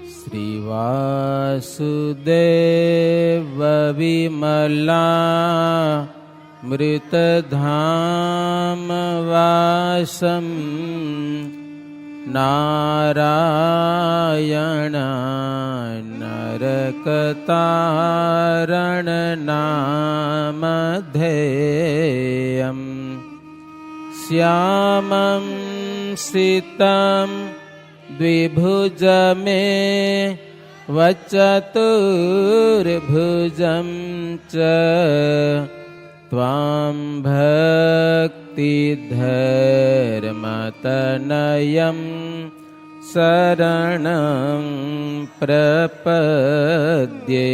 શ્રીવાસુદેવ વિમલા મૃતધામ વાસમ નારાયણ નરકતારણ નામધેયમ શ્યામં સિતમ દ્વિભુજમે વચતુર્ભુજં ચ ત્વાં ભક્તિધર્મતનયં શરણં પ્રપદ્યે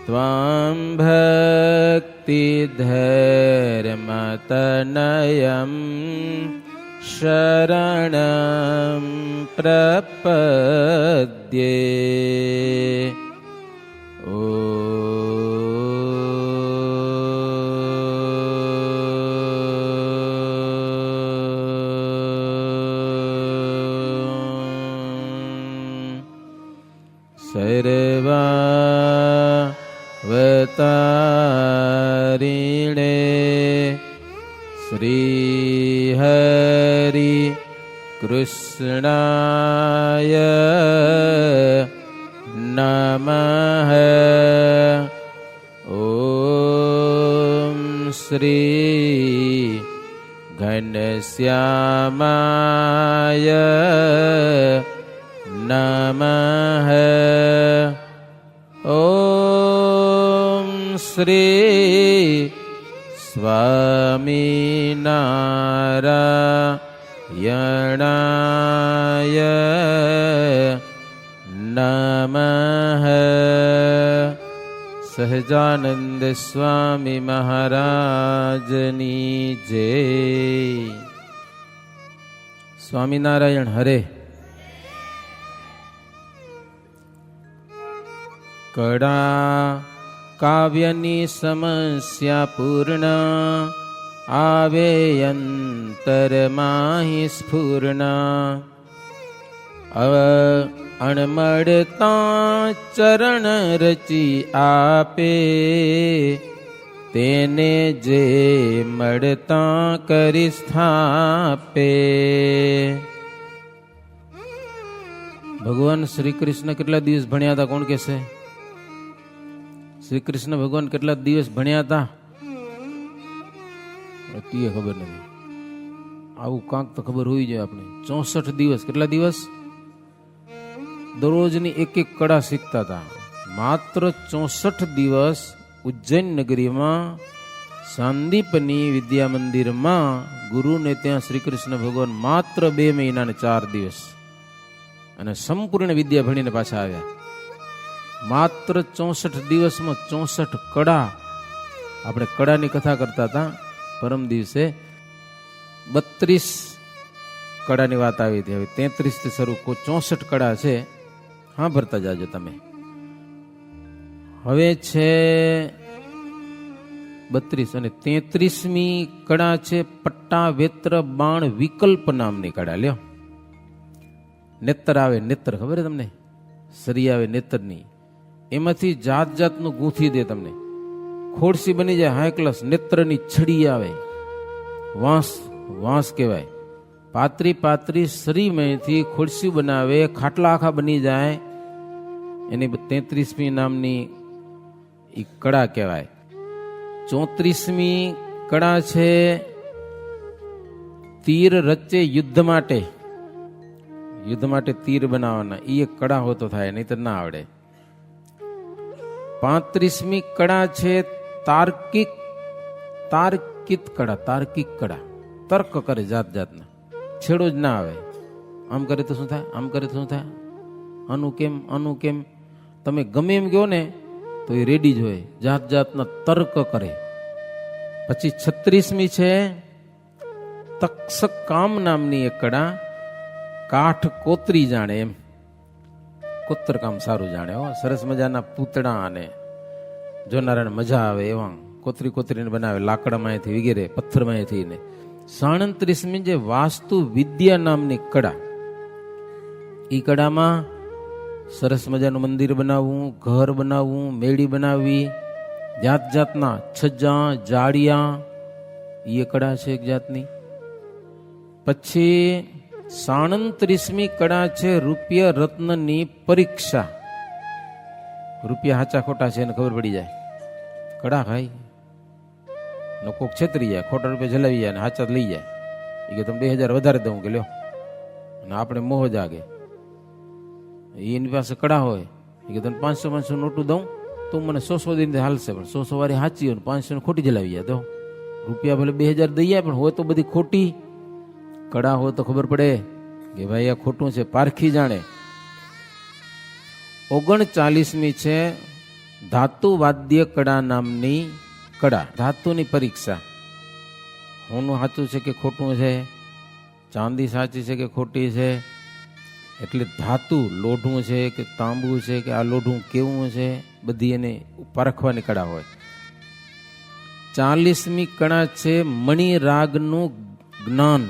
ત્વાં ભક્તિધર્મતનયં શરણં પ્રપદ્યે. સર્વાવતારિણે શ્રી હરિ કૃષ્ણાય નમઃ. ઓમ શ્રી ઘનશ્યામાય નમઃ. ઓમ શ્રી સ્વામિનારાયણાય નમઃ. સહજાનંદ સ્વામી મહારાજની જય. સ્વામિનારાયણ હરે. કડા કાવ્યની સમસ્યા પૂર્ણ આવે અંતરમાહી સ્ફૂર્ણ. અણમળતા ચરણ રચી આપે તેને જે મળતા કરી સ્થાપે. ભગવાન શ્રી કૃષ્ણ કેટલા દિવસ ભણ્યા હતા? કોણ કહેશે? શ્રી કૃષ્ણ ભગવાન કેટલા દિવસ ભણ્યા હતા? તીએ ખબર નથી. આવું કાંક તો ખબર હોવી જોઈએ આપણે. 64 દિવસ. કેટલા દિવસ? દરરોજની એક એક કળા શીખતા હતા. માત્ર 64 દિવસ ઉજ્જૈન નગરીમાં સાંદીપની વિદ્યા મંદિરમાં ગુરુને ત્યાં શ્રી કૃષ્ણ ભગવાન માત્ર 2 મહિના ને 4 દિવસ અને સંપૂર્ણ વિદ્યા ભણીને પાછા આવ્યા. માત્ર 64 દિવસમાં 64 કળા. આપણે કળાની કથા કરતા હતા પરમ દિવસે. 32 કળાની વાત આવી હતી. હવે 33 થી શરૂ 64 કળા છે. હા, ભરતા જાજો તમે. હવે છે 32 અને 33મી કળા છે પટ્ટા વેત્ર બાણ વિકલ્પ નામની કળા. લ્યો, નેત્ર આવે. નેત્ર ખબર છે તમને? સરી આવે નેત્રની. એમાંથી જાત જાતનું ગૂંથી દે તમને. ખોડસી બની જાય હાઈ ક્લાસ. નેત્રની છડી આવે. વાંસ કહેવાય. પાતરી શરીરમાંથી ખોડસી બનાવે. ખાટલા આખા બની જાય. એની 33મી નામની એ કળા કહેવાય. 34મી કળા છે તીર રચે યુદ્ધ માટે. યુદ્ધ માટે તીર બનાવવાના. એ એક કળા હોતો થાય, નહીં તો ના આવડે. 35મી કળા છે તાર્કિક કળા. તાર્કિક કળા. તર્ક કરે જાત જાતના. છેડો જ ના આવે. આમ કરે તો શું થાય, આમ કરે તો શું થાય, આનું કેમ. તમે ગમે એમ કહો ને તો એ રેડી જ હોય. જાત જાતના તર્ક કરે. પછી 36મી છે તક્ષક કામ નામની એક કળા. કાઠ કોતરી જાણે એમ. કોતર કામ સારું જાણે હો. સરસ મજાના પૂતળા અને જોનારાને મજા આવે એવા કોતરીને બનાવે. લાકડામાંથી વગેરે પથ્થરમાંથી ને. 37મી જે વાસ્તુ વિદ્યા નામની કળા. એ કળામાં સરસ મજાનું મંદિર બનાવવું, ઘર બનાવવું, મેળી બનાવવી, જાત જાતના છજ્જા જાળિયા, એ કળા છે એક જાતની. પછી 37મી કળા છે રૂપિયા રત્નની પરીક્ષા. રૂપિયા હાચા ખોટા છે એને ખબર પડી જાય. કળા ખાઈ કોક છેતરી જાય, ખોટા રૂપિયા જલાવી જાય ને હાચા લઈ જાય. એ કે તમે 2000 વધારે દઉં કે લ્યો, અને આપણે મોહ જાગે. એની પાસે કળા હોય એ કે તને 500 નોટું દઉં તું મને 100 દિન હાલશે, પણ 100 વાળી સાચી હોય 500 ખોટી જલાવી જાય. તો રૂપિયા ભલે 2000 દઈ જાય, પણ હોય તો બધી ખોટી. કળા હોય તો ખબર પડે કે ભાઈ આ ખોટું છે, પારખી જાણે. 39મી છે ધાતુ વાદ્ય કળા નામની કળા. ધાતુની પરીક્ષા. હોનું સાચું છે કે ખોટું છે, ચાંદી સાચી છે કે ખોટી છે, એટલે ધાતુ લોઢું છે કે તાંબુ છે કે આ લોઢું કેવું છે, બધી એને પારખવાની કળા હોય. 40મી કળા છે મણિ રાગનું જ્ઞાન.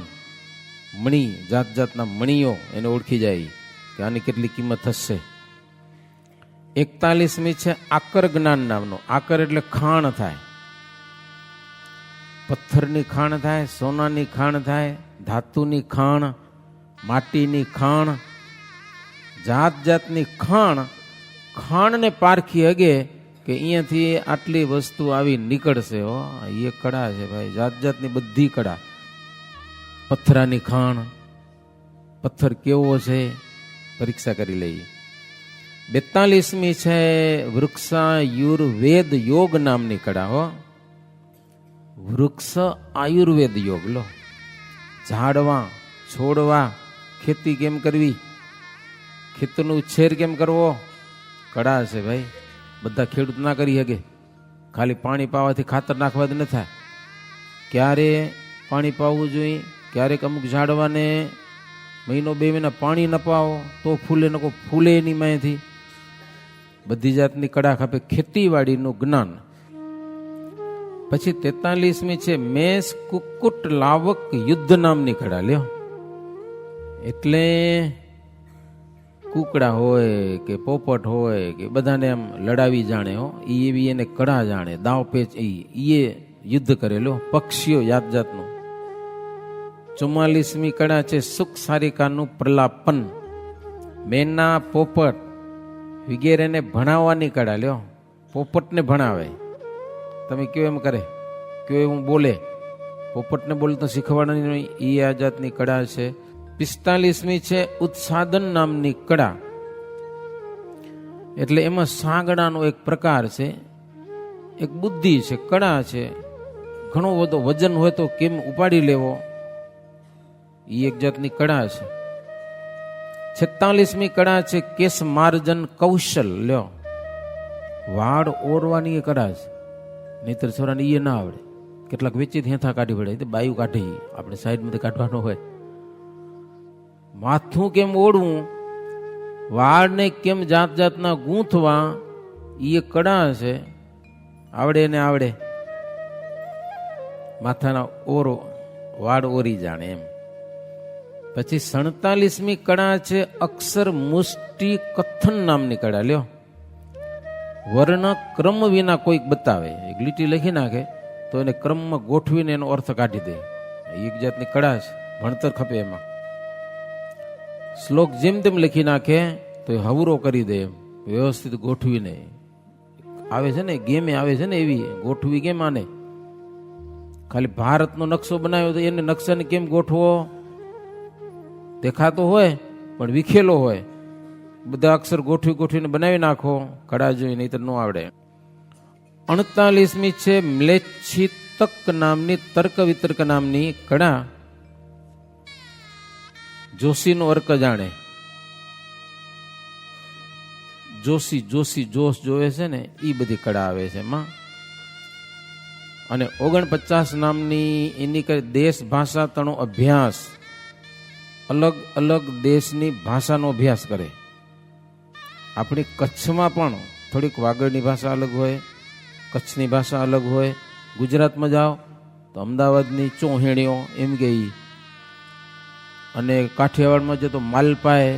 મણિ, જાત જાતના મણિઓ એને ઓળખી જાય કે આની કેટલી કિંમત થશે. 41મી છે આકર જ્ઞાન નામનો. આકર એટલે ખાણ થાય. પથ્થરની ખાણ થાય, સોનાની ખાણ થાય, ધાતુની ખાણ, માટીની ખાણ, જાત જાતની ખાણ. ખાણને પારખી હગે કે અહીંયાથી આટલી વસ્તુ આવી નીકળશે. હો, એ કળા છે ભાઈ, જાત જાતની બધી કળા. પથ્થરાની ખાણ, પથ્થર કેવો છે પરીક્ષા કરી લઈએ. 42મી છે વૃક્ષાયુર્વેદ યોગ નામની કળા. હો, વૃક્ષ આયુર્વેદ યોગ. લો, ઝાડવા છોડવા, ખેતી કેમ કરવી, ખેતરનો ઉછેર કેમ કરવો, કળા છે ભાઈ. બધા ખેડૂત ના કરી શકે. ખાલી પાણી પાવાથી ખાતર નાખવાથી ન થાય. ક્યારે પાણી પાવવું જોઈએ, ક્યારેક અમુક ઝાડવાને મહિનો 2 મહિના પાણી ન પાવો તો ફૂલે, નકો ફૂલે એની માયથી. બધી જાતની કળા ખાપે, ખેતીવાડીનું જ્ઞાન. પછી 43મી છે મેષ કુક્કુટ લાવક યુદ્ધ નામની કળા. લ્યો, એટલે કુકડા હોય કે પોપટ હોય કે બધાને આમ લડાવી જાણે. હો, એવી એને કળા જાણે. દાવ પેચ એ યુદ્ધ કરેલો. પક્ષીઓ જાત જાતનું. 44મી કળા છે સુખ સારિકાનું પ્રલાપન. મેના પોપટ વગેરેને ભણાવવાની કળા. લ્યો, પોપટને ભણાવે. તમે કયો એમ કરે, કયો એવું બોલે. પોપટને બોલતો શીખવાડવાની એ આ જાતની કળા છે. 45મી છે ઉત્સાદન નામની કળા. એટલે એમાં સાંગડાનો એક પ્રકાર છે, એક બુદ્ધિ છે, કળા છે. ઘણો બધો વજન હોય તો કેમ ઉપાડી લેવો, એ એક જાતની કળા છે. 46મી કળા છે કેસ માર્જન કૌશલ. લ્યો, વાળ ઓરવાની એ કળા છે. નહીતર છોરાને એ ના આવડે. કેટલાક વેચી હેથા કાઢી પડે, બાયું કાઢી, આપણે સાઈડમાંથી કાઢવાનો હોય. માથું કેમ ઓળવું, વાળને કેમ જાત જાતના ગૂંથવા, એ કળા છે. આવડે ને આવડે. માથાના ઓરો, વાળ ઓરી જાણે એમ. પછી 47મી કળા છે અક્ષર મુષ્ટિ કથન નામની કળા. લ્યો, વર્ણ ક્રમ વિના કોઈક બતાવે, એક લીટી લખી નાખે તો એને ક્રમમાં ગોઠવીને એનો અર્થ કાઢી દે. એક જાતની કળા છે, ભણતર ખપે એમાં. શ્લોક જેમ તેમ લખી નાખે તો એ હવરો કરી દે, વ્યવસ્થિત ગોઠવીને. આવે છે ને ગેમે આવે છે ને એવી ગોઠવી કેમ આને. ખાલી ભારતનો નકશો બનાવ્યો તો એને નકશાને કેમ ગોઠવો, દેખાતો હોય પણ વિખેલો હોય. બધા અક્ષર ગોઠવી ગોઠવીને બનાવી નાખો, કળા જોઈ, નહીં તો ન આવડે. 48મી છે મ્લેચ્છિતક નામની તર્ક વિતર્ક નામની કળા. જોશીનો અર્ક જાણે. જોશી જોશ જોવે છે ને, એ બધી કળા આવે છે એમાં. અને 49 નામની એની દેશ ભાષા તણો અભ્યાસ. અલગ અલગ દેશની ભાષાનો અભ્યાસ કરે. આપણી કચ્છમાં પણ થોડીક વાગડની ભાષા અલગ હોય, કચ્છની ભાષા અલગ હોય. ગુજરાતમાં જાઓ તો અમદાવાદની ચોહેણીઓ એમ કે, અને કાઠિયાવાડમાં જો તો માલપાય,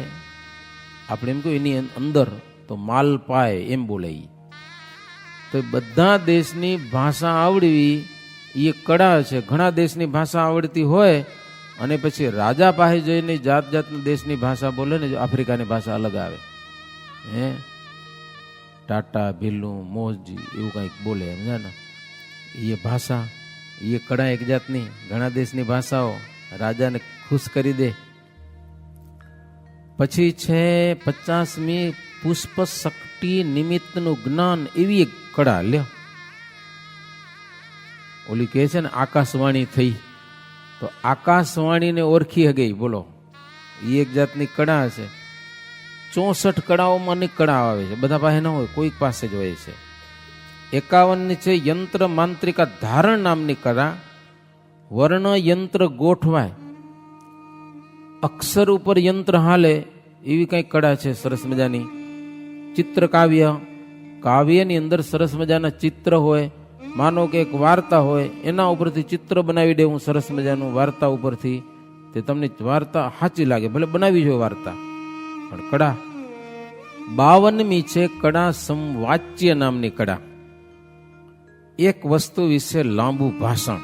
આપણે એમ કહ્યું એની અંદર તો માલ પાય એમ બોલે. તો બધા દેશની ભાષા આવડવી એ કળા છે. ઘણા દેશની ભાષા આવડતી હોય અને પછી રાજા પાસે જઈને જાત જાતની દેશની ભાષા બોલે ને, આફ્રિકાની ભાષા અલગ આવે, હે ટાટા ભીલું મોજી એવું કંઈક બોલે, સમજ્યા ને? એ ભાષા એ કળા એક જાતની. ઘણા દેશની ભાષાઓ રાજાને ખુશ કરી દે. પછી છે 50મી પુષ્પ શક્તિ નિમિત્તનું જ્ઞાન, એવી એક કળા લ્યો. ઓલી કહે છે ને આકાશવાણી થઈ, તો આકાશવાણીને ઓળખી હગઈ, બોલો એ એક જાતની કળા છે. 64 કળાઓમાં અનેક કળા આવે છે, બધા પાસે ન હોય, કોઈક પાસે જ હોય છે. 51 છે યંત્ર માંત્રિકા ધારણ નામની કળા. વર્ણ યંત્ર ગોઠવાય, અક્ષર ઉપર યંત્ર હાલે એવી કઈ કળા છે સરસ મજાની. ચિત્ર કાવ્ય, કાવ્યની અંદર સરસ મજાના ચિત્ર હોય. માનો કે એક વાર્તા હોય, એના ઉપરથી ચિત્ર બનાવી દે હું સરસ મજાનું, વાર્તા ઉપરથી. તે તમને વાર્તા સાચી લાગે, ભલે બનાવી જોઈએ વાર્તા, પણ કળા. 52મી છે કળા સંવાચ્ય નામની કળા. એક વસ્તુ વિશે લાંબુ ભાષણ,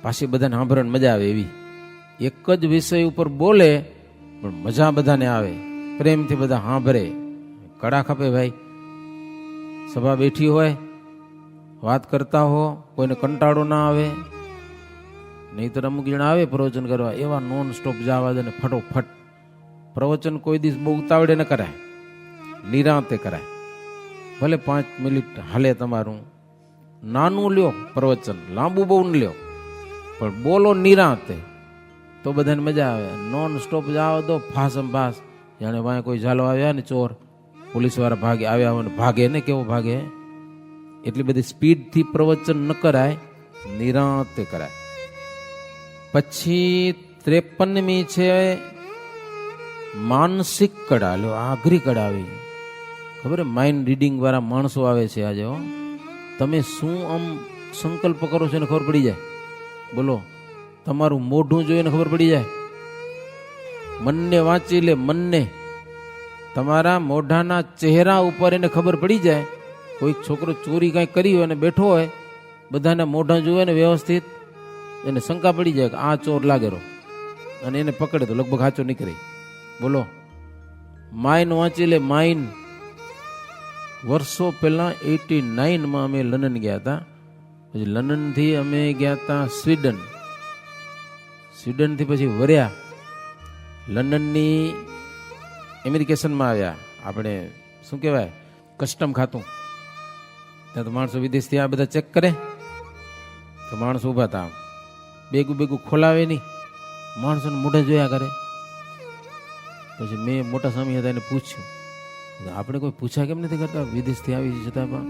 પાછી બધાને સાંભળવાની મજા આવે એવી. એક જ વિષય ઉપર બોલે પણ મજા બધાને આવે, પ્રેમથી બધા સાંભળે. કળા ખપે ભાઈ. સભા બેઠી હોય, વાત કરતા હો, કોઈને કંટાળો ના આવે. નહીતર અમુક જણા આવે પ્રવચન કરવા, એવા નોન સ્ટોપ જવા દે ને ફટોફટ. પ્રવચન કોઈ દિવસ બહુ ઉતાવળે ન કરાય, નિરાંતે કરાય. ભલે 5 મિનિટ હાલે તમારું, નાનું લ્યો પ્રવચન, લાંબુ બહુ ન લ્યો, પણ બોલો નિરાંતે, તો બધાને મજા આવે. નોન સ્ટોપ જાવ તો ફાસમ ફાસ, જાણે વાંહે કોઈ ઝાલો આવ્યા ને ચોર, પોલીસ વાળા ભાગે આવ્યા હોય ને ભાગે ને, કેવો ભાગે. એટલી બધી સ્પીડથી પ્રવચન ન કરાય, નિરાંતે કરાય. પછી 53મી છે માનસિક કળા. લો આઘરી કળા આવી, ખબર હે? માઇન્ડ રીડિંગ વાળા માણસો આવે છે આજે. તમે શું આમ સંકલ્પ કરો છો એને ખબર પડી જાય, બોલો. તમારું મોઢું જોઈને ખબર પડી જાય. મનને વાંચી લે, મનને. તમારા મોઢાના ચહેરા ઉપર એને ખબર પડી જાય. કોઈક છોકરો ચોરી કાંઈ કરી હોય અને બેઠો હોય, બધાને મોઢા જોવે ને વ્યવસ્થિત, એને શંકા પડી જાય કે આ ચોર લાગેરો, અને એને પકડે તો લગભગ સાચો નીકળે, બોલો. માઇન વાંચી લે, માઇન. વર્ષો પહેલા 89માં અમે લંડન ગયા હતા. પછી લંડનથી અમે ગયા હતા સ્વીડન. સ્વીડનથી પછી વર્યા લંડનની એમિગ્રેશનમાં આવ્યા. આપણે શું કહેવાય, કસ્ટમ ખાતું. ત્યાં તો માણસો વિદેશથી આ બધા ચેક કરે, તો માણસો ઊભા હતા, બેગું બેગું ખોલાવે નહીં, માણસોને મોઢા જોયા કરે. પછી મેં મોટા સ્વામી હતા એને પૂછ્યું, આપણે કોઈ પૂછા કેમ નથી કરતા, વિદેશથી આવી છતાં પણ?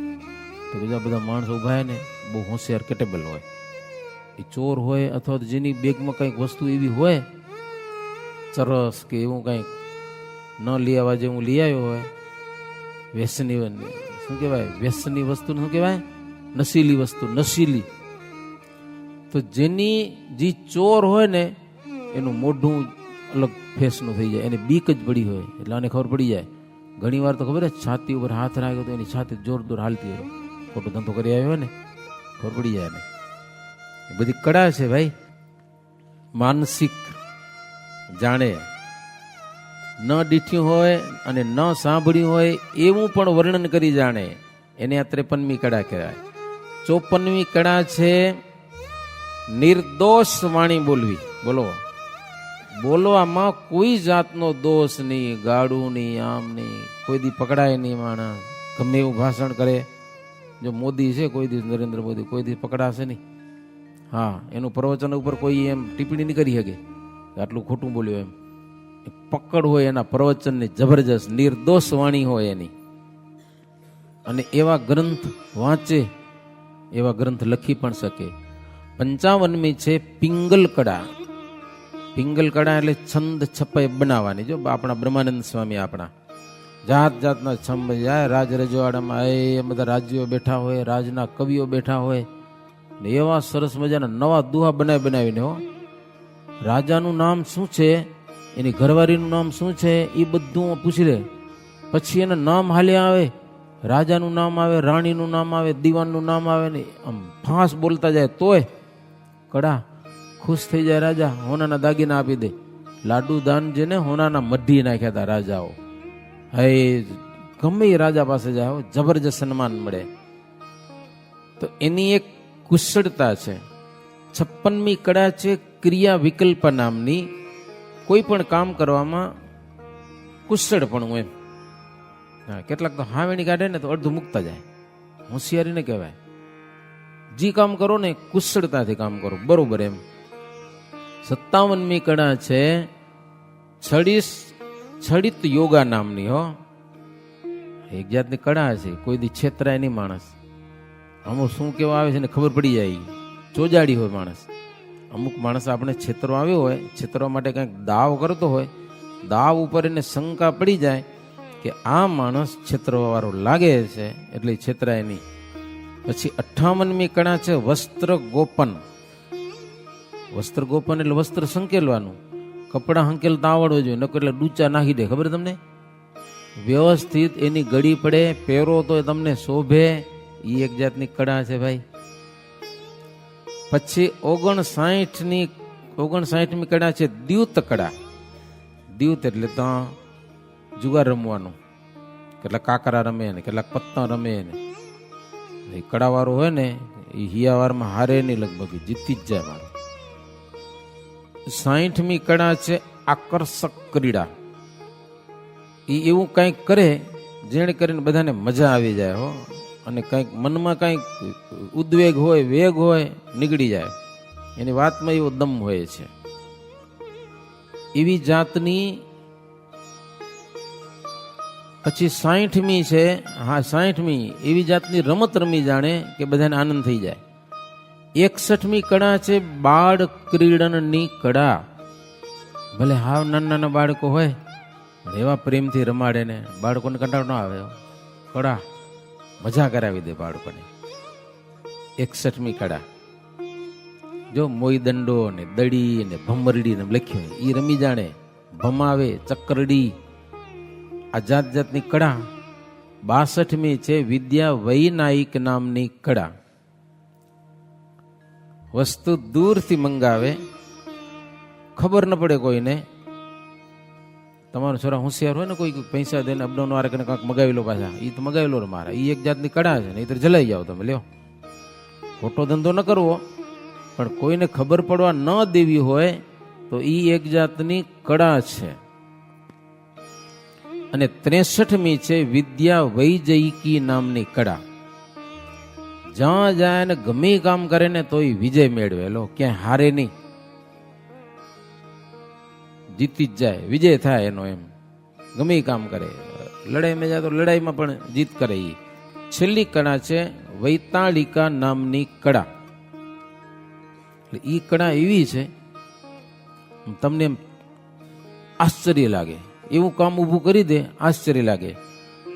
તો બીજા બધા માણસો ઊભા ને બહુ હોશિયાર કેટેબલ હોય, એ ચોર હોય અથવા તો જેની બેગમાં કંઈક વસ્તુ એવી હોય, ચરસ કે એવું કંઈક ન લઈ આવવા જેવું લઈ આવ્યો હોય, વ્યસની, શું કહેવાય, વ્યસની વસ્તુ શું કહેવાય, નશીલી વસ્તુ, નશીલી. તો જેની જે ચોર હોય ને એનું મોઢું અલગ ફેસનું થઈ જાય, એને બીક જ પડી હોય એટલે આને ખબર પડી જાય. ઘણી વાર તો ખબર, છાતી ઉપર હાથ રાખ્યો તો એની છાતી જોરદાર હાલતી હોય, ખોટો ધંધો કરી આવ્યો હોય ને, ખબર પડી જાય ને. એ બધી કળા છે ભાઈ. માનસિક જાણે, ન દીઠ્યું હોય અને ન સાંભળ્યું હોય એવું પણ વર્ણન કરી જાણે, એને આ 53મી કળા કહેવાય. 54મી કળા છે નિર્દોષ વાણી બોલવી. બોલો, બોલવામાં કોઈ જાતનો દોષ નહીં, ગાડું નહીં, આમ નહીં, કોઈ દી પકડાય નહીં માણસ, ગમે એવું ભાષણ કરે. જો મોદી છે, કોઈ દિવસ નરેન્દ્ર મોદી કોઈ દિવસ પકડાશે નહીં. હા, એનું પ્રવચન ઉપર કોઈ એમ ટિપ્પણી નહીં કરી શકે આટલું ખોટું બોલ્યો એમ. પકડ હોય એના પ્રવચનની જબરજસ્ત, નિર્દોષ વાણી હોય એની. અને એવા ગ્રંથ વાંચે, એવા ગ્રંથ લખી પણ શકે. 55મી છે પિંગલ કળા. પિંગલ કળા એટલે છંદ છપાઈ બનાવવાની. જો આપણા બ્રહ્માનંદ સ્વામી આપણા જાત જાતના છંદ જાય, રાજ રજવાડામાં એ બધા રાજ્યો બેઠા હોય, રાજના કવિઓ બેઠા હોય, ને એવા સરસ મજાના નવા દુહા બનાવીને. હો, રાજાનું નામ શું છે એની ઘરવાળીનું નામ શું છે એ બધું પૂછી લે. પછી એના નામ હાલ્યા આવે, રાજાનું નામ આવે, રાણીનું નામ આવે, દીવાનનું નામ આવે ને આમ ફાંસ બોલતા જાય તોય કડા ખુશ થઈ જાય. રાજા હોનાના દાગીના આપી દે. લાડુ દાન જેને હોનાના મઢી નાખ્યા હતા રાજાઓ. હે ગમે એ રાજા પાસે જાય જબરજસ્ત સન્માન મળે. તો એની એક કુશળતા છે. 56મી કળા છે ક્રિયા વિકલ્પ નામની. કોઈ પણ કામ કરવામાં કુશળપણું એમ. કેટલાક તો હાવેણી કાઢે ને તો અડધું મૂકતા જાય. હોશિયારી ને કહેવાય. જે કામ કરો ને કુશળતાથી કામ કરો બરોબર એમ. 57મી કળા છે છડિત યોગા નામની. હો એક જાતની કળા છે. કોઈ દી છેતરાય નહીં માણસ. અમુક શું કેવા આવે છે ને ખબર પડી જાય. ચોજાડી હોય માણસ. અમુક માણસ આપણે છેતરો આવ્યો હોય, છેતરવા માટે કંઈક દાવ કરતો હોય, દાવ ઉપર એને શંકા પડી જાય કે આ માણસ છેતરવાવાળો લાગે છે એટલે છેતરાય નહીં. પછી 58મી કળા છે વસ્ત્ર ગોપન. વસ્ત્ર ગોપન એટલે વસ્ત્ર સંકેલવાનું. કપડાં હંકેલતા આવડવો જોઈએ, નકર એટલે ડૂચા નાખી દે. ખબર તમને? વ્યવસ્થિત એની ગળી પડે, પહેરો તો તમને શોભે. એ એક જાતની કળા છે ભાઈ. પછી 59મી કળા છે દ્યુત કળા. દ્યુત એટલે તો જુગાર રમવાનું. કેટલાક કાકરા રમે ને કેટલાક પત્તા રમે ને. એ કળાવાળો હોય ને એ હિયાવારમાં હારે નહીં, લગભગ જીતી જ જાય મારો. 60મી કળા છે આકર્ષક ક્રીડા. એ એવું કંઈક કરે જેને કરીને બધાને મજા આવી જાય. હો અને કંઈક મનમાં કંઈક ઉદ્વેગ હોય, વેગ હોય, નીકળી જાય. એની વાતમાં એવો દમ હોય છે. એવી જાતની. પછી 60મી છે, હા 60મી એવી જાતની રમત રમી જાણે કે બધાને આનંદ થઈ જાય. 61મી કળા છે બાળ ક્રીડનની કળા. ભલે હાવ નાના નાના બાળકો હોય એવા પ્રેમથી રમાડે ને બાળકોને કંટાળો ન આવે. કળા મજા કરાવી દે બાળકોને. 61મી કળા. જો મોઈદંડો ને દડી ને ભમરડી ને લખ્યું એ રમી જાણે. ભમાવે, ચક્રડી, આ જાત જાતની કળા. 62મી છે વિદ્યા વૈનાયિક નામની કળા. વસ્તુ દૂરથી મંગાવે, ખબર ન પડે કોઈને. તમારો છોરા હોશિયાર હોય ને, કોઈ પૈસા દઈને અપડાઉન વાળા કંઈક મગાવી લો પાછા, એ તો મગાવી લો મારા. એ એક જાતની કળા છે. નહીં તો જલાઈ જાઓ તમે. લ્યો, ખોટો ધંધો ન કરવો, પણ કોઈને ખબર પડવા ન દેવી હોય તો એ એક જાતની કળા છે. અને 63મી છે વિદ્યા વૈજયિકી નામની કળા. જ્યાં જાય ને ગમે કામ કરે ને તો એ વિજય મેળવે. લો, ક્યાંય હારે નહીં, જીતી જ જાય, વિજય થાય એનો. એમ ગમે કામ કરે, લડાઈમાં જાય તો લડાઈમાં પણ જીત કરે. એ છેલ્લી કળા છે વૈતાళિકા નામની કળા. એ કળા એવી છે તમને આશ્ચર્ય લાગે. એવું કામ ઊભું કરી દે, આશ્ચર્ય લાગે.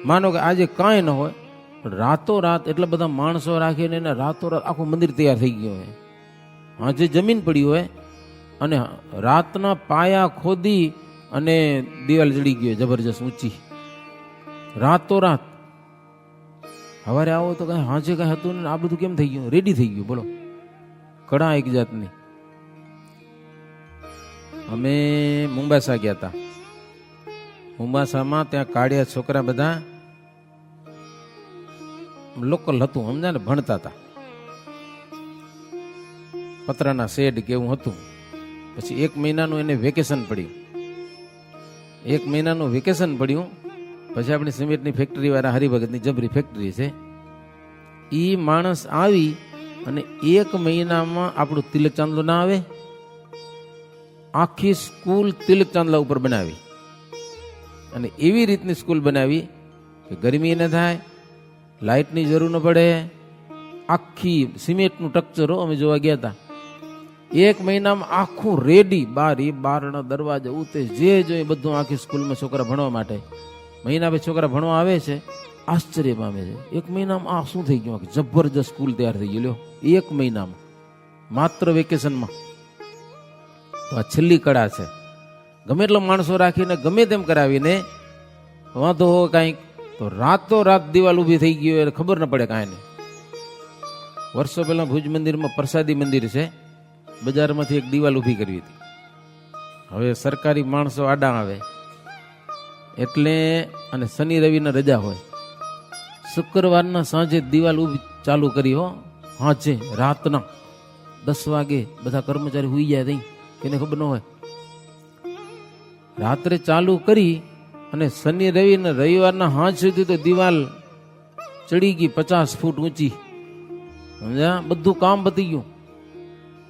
માનો કે આજે કાંઈ ન હોય પણ રાતોરાત એટલા બધા માણસો રાખીને એને રાતોરાત આખું મંદિર તૈયાર થઈ ગયું હોય. હા, જે જમીન પડી હોય અને રાતના પાયા ખોદી અને દિવાલ ચડી ગઈ જબરજસ્ત ઊંચી. રાતોરાત. સવારે આવો તો કઈ હાજે કઈ હતું ને આ બધું કેમ થઈ ગયું? રેડી થઈ ગયું. બોલો, કળા એક જાતની. અમે મુંબાસા ગયા હતા. મુંબાસામાં ત્યાં કાળિયા છોકરા બધા લોકલ હતું, સમજા ને, ભણતા હતા. પતરાના શેડ કેવું હતું. પછી 1 મહિનાનું એને વેકેશન પડ્યું. 1 મહિનાનું વેકેશન પડ્યું પછી આપણી સિમેન્ટની ફેક્ટરી વાળા હરિભગતની જબરી ફેક્ટરી છે. એ માણસ આવી અને 1 મહિનામાં આપણું તિલક ચાંદલો ના આવે, આખી સ્કૂલ તિલક ચાંદલા ઉપર બનાવી. અને એવી રીતની સ્કૂલ બનાવી કે ગરમી ન થાય, લાઇટની જરૂર ન પડે. આખી સિમેન્ટનું સ્ટ્રક્ચરો અમે જોવા ગયા હતા. 1 મહિનામાં આખું રેડી. બારી, બારણા, દરવાજા, ઉતે જે જોઈએ બધું આખી સ્કૂલમાં છોકરા ભણવા માટે. મહિના પછી છોકરા ભણવા આવે છે, આશ્ચર્ય પામે છે. 1 મહિનામાં આ શું થઈ ગયું? જબરજસ્ત સ્કૂલ તૈયાર થઈ ગઈ. લ્યો, 1 મહિનામાં, માત્ર વેકેશનમાં. તો આ છેલ્લી કળા છે. ગમે એટલો માણસો રાખીને ગમે તેમ કરાવીને વાંધો હોય કાંઈક તો રાતો રાત દિવાલ ઊભી થઈ ગઈ હોય ખબર ન પડે કાંઈ નહીં. વર્ષો પહેલા ભુજ મંદિરમાં પ્રસાદી મંદિર છે, બજારમાંથી એક દિવાલ ઊભી કરવી હતી. હવે સરકારી માણસો આડા આવે એટલે, અને શનિ રવિના રજા હોય, શુક્રવારના સાંજે દિવાલ ઊભી ચાલુ કરી હો. હાજે રાતના 10 વાગે બધા કર્મચારી હુઈ જાય તઈ, એને ખબર ન હોય. રાત્રે ચાલુ કરી અને શનિ રવિ ને રવિવારના હાંજ સુધી તો દિવાલ ચડી ગઈ 50 ફૂટ ઊંચી. સમજ્યા? બધું કામ પતી ગયું.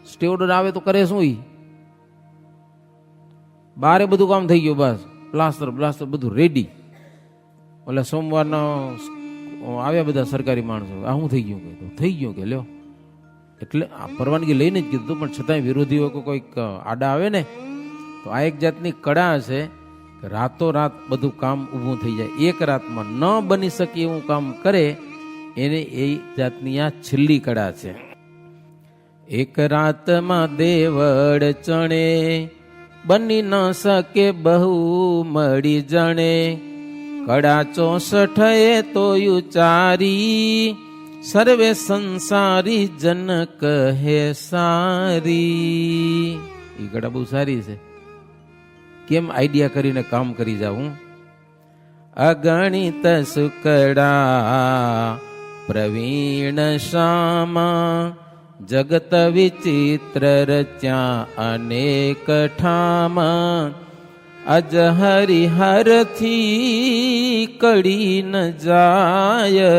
સ્ટે ઓર્ડર આવે તો કરે શું? બારે બધું કામ થઈ ગયું, બસ પ્લાસ્ટર બધું રેડી. એટલે સોમવારના આવ્યા બધા સરકારી માણસો, આ શું થઈ ગયું? કે થઈ ગયું કે લ્યો. એટલે આ પરવાનગી લઈને જ કીધું, પણ છતાંય વિરોધીઓ કોઈક આડા આવે ને તો આ એક જાતની કળા છે કે રાતો રાત બધું કામ ઊભું થઈ જાય. એક રાતમાં ન બની શકે એવું કામ કરે, એને એ જાતની આ છેલ્લી કળા છે. એક રાતમાં દેવળ ચણે, બની ન શકે બહુ મળી જણે. કડા 64 તો ઉચારી, સર્વે સંસારી જન કહે સારી. એ કડા બહુ સારી છે. કેમ આઈડિયા કરીને કામ કરી જાઉં. અગણિત સુકડા પ્રવીણ શામા, જગત વિચિત્ર રચ્યા અનેક ઠામા. અજ હરિહરથી કડી ન જાય,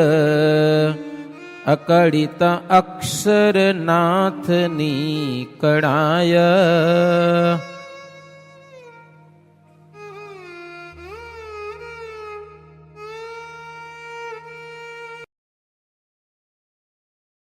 અકડિત અક્ષર નાથની કળાય.